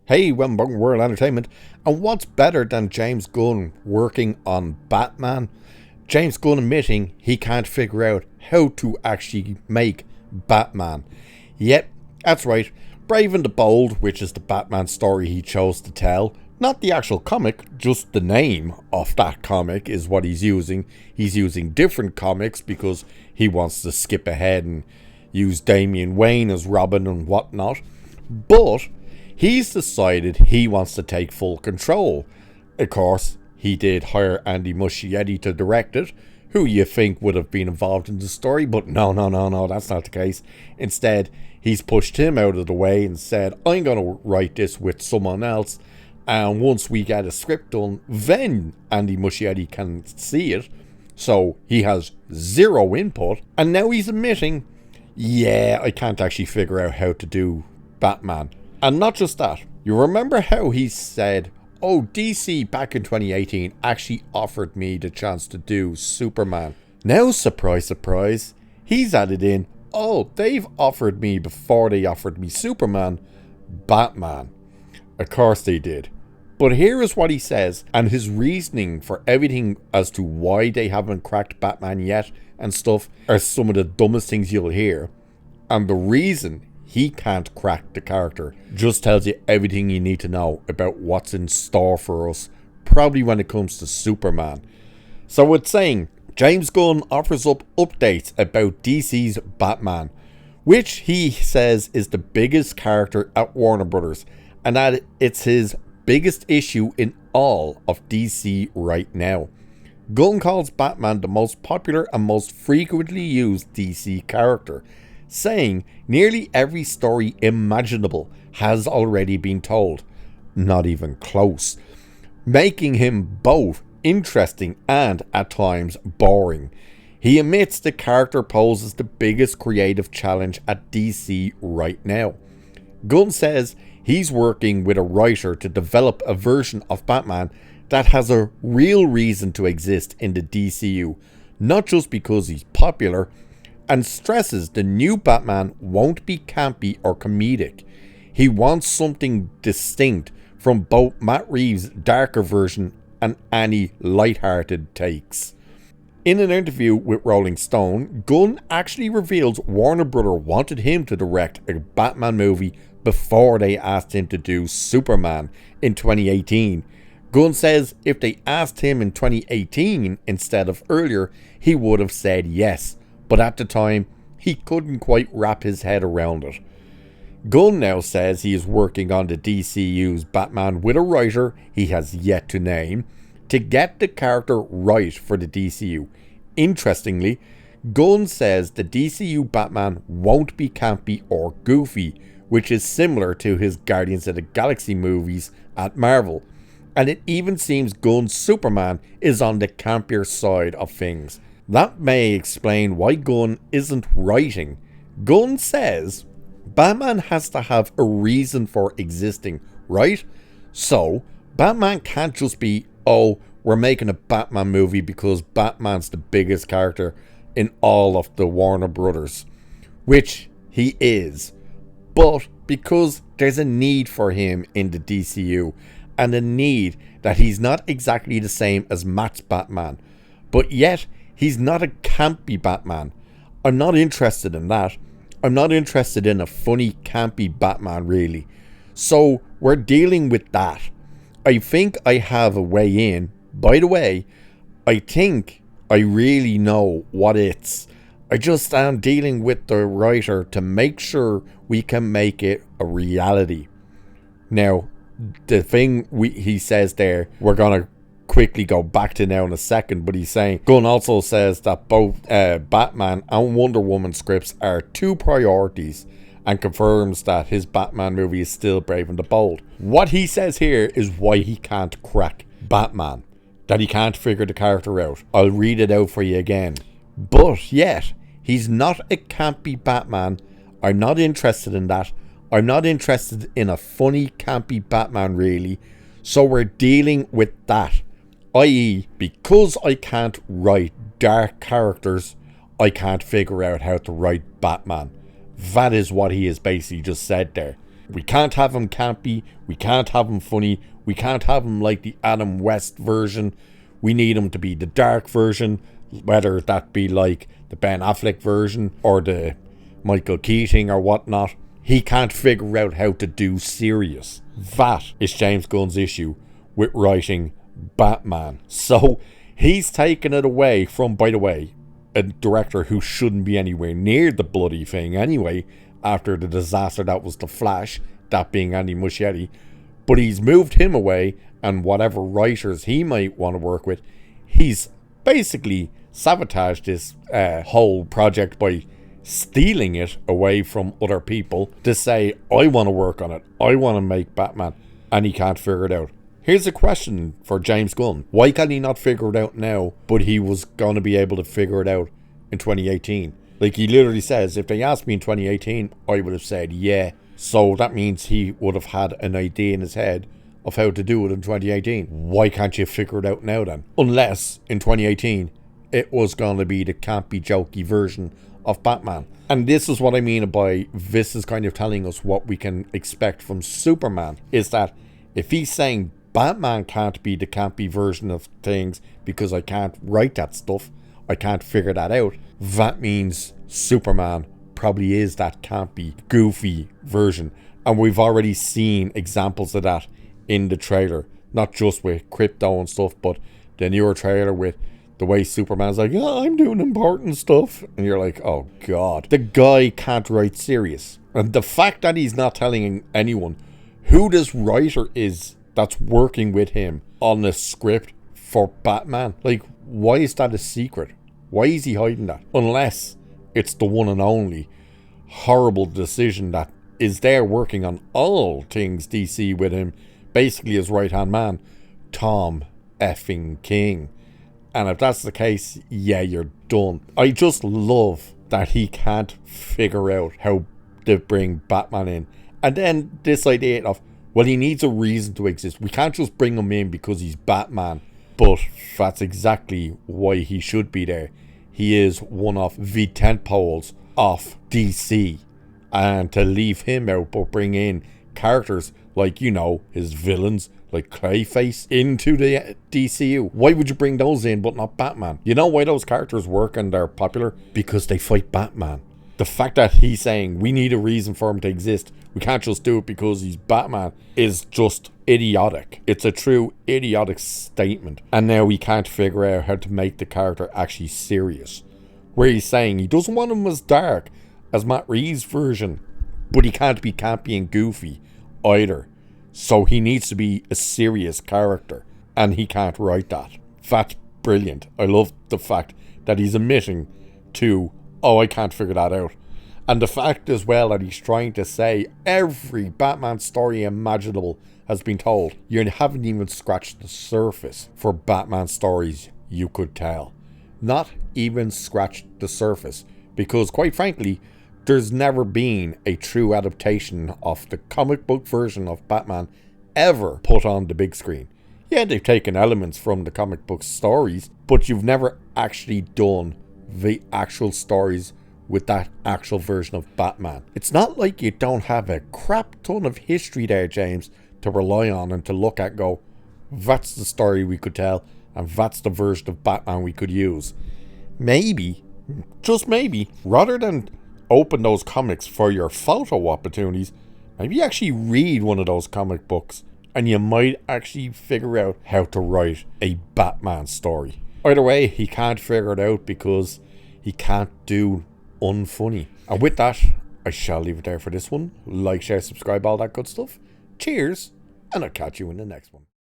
Hey, welcome World Entertainment. And what's better than James Gunn working on Batman? James Gunn admitting he can't figure out how to actually make Batman. Yet, that's right, Brave and the Bold, which is the Batman story he chose to tell, not the actual comic, just the name of that comic is what he's using. He's using different comics because he wants to skip ahead and use Damian Wayne as Robin and whatnot. But he's decided he wants to take full control. Of course, he did hire Andy Muschietti to direct it, who you think would have been involved in the story, but no, that's not the case. Instead, he's pushed him out of the way and said, I'm going to write this with someone else, and once we get a script done, then Andy Muschietti can see it. So he has zero input, and now he's admitting, yeah, I can't actually figure out how to do Batman. And not just that, you remember how he said, oh, DC back in 2018 actually offered me the chance to do Superman. Now, surprise, surprise, he's added in, oh, they've offered me before they offered me Superman, Batman. Of course they did. But here is what he says, and his reasoning for everything as to why they haven't cracked Batman yet and stuff are some of the dumbest things you'll hear. And the reason he can't crack the character just tells you everything you need to know about what's in store for us, probably when it comes to Superman. So it's saying, James Gunn offers up updates about DC's Batman, which he says is the biggest character at Warner Brothers, and that it's his biggest issue in all of DC right now. Gunn calls Batman the most popular and most frequently used DC character, saying nearly every story imaginable has already been told, not even close, making him both interesting and at times boring. He admits the character poses the biggest creative challenge at DC right now. Gunn says he's working with a writer to develop a version of Batman that has a real reason to exist in the DCU, not just because he's popular, and stresses the new Batman won't be campy or comedic. He wants something distinct from both Matt Reeves' darker version and any lighthearted takes. In an interview with Rolling Stone, Gunn actually reveals Warner Bros. Wanted him to direct a Batman movie before they asked him to do Superman in 2018. Gunn says if they asked him in 2018 instead of earlier, he would have said yes. But at the time, he couldn't quite wrap his head around it. Gunn now says he is working on the DCU's Batman with a writer he has yet to name to get the character right for the DCU. Interestingly, Gunn says the DCU Batman won't be campy or goofy, which is similar to his Guardians of the Galaxy movies at Marvel. And it even seems Gunn's Superman is on the campier side of things. That may explain why Gunn isn't writing. Gunn says Batman has to have a reason for existing, right? So, Batman can't just be, oh, we're making a Batman movie because Batman's the biggest character in all of the Warner Brothers, which he is. But because there's a need for him in the DCU, and a need that he's not exactly the same as Matt's Batman, but yet he's not a campy Batman. I'm not interested in that. I'm not interested in a funny, campy Batman, really. So we're dealing with that. I think I have a way in. By the way, I think I really know what it's. I just am dealing with the writer to make sure we can make it a reality. Now, the thing he says there, we're going to quickly go back to now in a second, but he's saying Gunn also says that both Batman and Wonder Woman scripts are two priorities and confirms that his Batman movie is still Brave and the Bold. What he says here is why he can't crack Batman, that he can't figure the character out. I'll read it out for you again. But yet, he's not a campy Batman. I'm not interested in that. I'm not interested in a funny, campy Batman, really. So we're dealing with that. I.e., because I can't write dark characters, I can't figure out how to write Batman. That is what he has basically just said there. We can't have him campy. We can't have him funny. We can't have him like the Adam West version. We need him to be the dark version, whether that be like the Ben Affleck version or the Michael Keating or whatnot. He can't figure out how to do serious. That is James Gunn's issue with writing Batman. So he's taken it away from, by the way, a director who shouldn't be anywhere near the bloody thing anyway, after the disaster that was The Flash, that being Andy Muschietti. But he's moved him away, and whatever writers he might want to work with, he's basically sabotaged this whole project by stealing it away from other people to say, I want to work on it, I want to make Batman, and he can't figure it out. Here's a question for James Gunn. Why can he not figure it out now, but he was going to be able to figure it out in 2018? Like, he literally says, if they asked me in 2018, I would have said yeah. So that means he would have had an idea in his head of how to do it in 2018. Why can't you figure it out now then? Unless in 2018 it was going to be the campy jokey version of Batman. And this is what I mean by this is kind of telling us what we can expect from Superman, is that if he's saying Batman can't be the campy version of things because I can't write that stuff, I can't figure that out, that means Superman probably is that campy, goofy version. And we've already seen examples of that in the trailer, not just with crypto and stuff, but the newer trailer with the way Superman's like, yeah, I'm doing important stuff, and you're like, oh god, the guy can't write serious. And the fact that he's not telling anyone who this writer is that's working with him on the script for Batman, like, why is that a secret? Why is he hiding that? Unless it's the one and only horrible decision that is there working on all things DC with him, basically his right-hand man, Tom effing King. And if that's the case, yeah, you're done. I just love that he can't figure out how to bring Batman in. And then this idea of, well, he needs a reason to exist. We can't just bring him in because he's Batman. But that's exactly why he should be there. He is one of the tentpoles of DC. And to leave him out but bring in characters like, you know, his villains, like Clayface, into the DCU. Why would you bring those in but not Batman? You know why those characters work and they're popular? Because they fight Batman. The fact that he's saying we need a reason for him to exist, we can't just do it because he's Batman, is just idiotic. It's a true idiotic statement. And now we can't figure out how to make the character actually serious. Where he's saying he doesn't want him as dark as Matt Reeves' version, but he can't be campy and goofy either. So he needs to be a serious character, and he can't write that. That's brilliant. I love the fact that he's admitting to, oh, I can't figure that out. And the fact as well that he's trying to say every Batman story imaginable has been told. You haven't even scratched the surface for Batman stories you could tell. Not even scratched the surface. Because quite frankly, there's never been a true adaptation of the comic book version of Batman ever put on the big screen. Yeah, they've taken elements from the comic book stories, but you've never actually done the actual stories with that actual version of Batman. It's not like you don't have a crap ton of history there, James, to rely on and to look at and go, that's the story we could tell, and that's the version of Batman we could use. Maybe, just maybe, rather than open those comics for your photo opportunities, maybe actually read one of those comic books and you might actually figure out how to write a Batman story. Either way, he can't figure it out because he can't do unfunny. And with that, I shall leave it there for this one. Like, share, subscribe, all that good stuff. Cheers, and I'll catch you in the next one.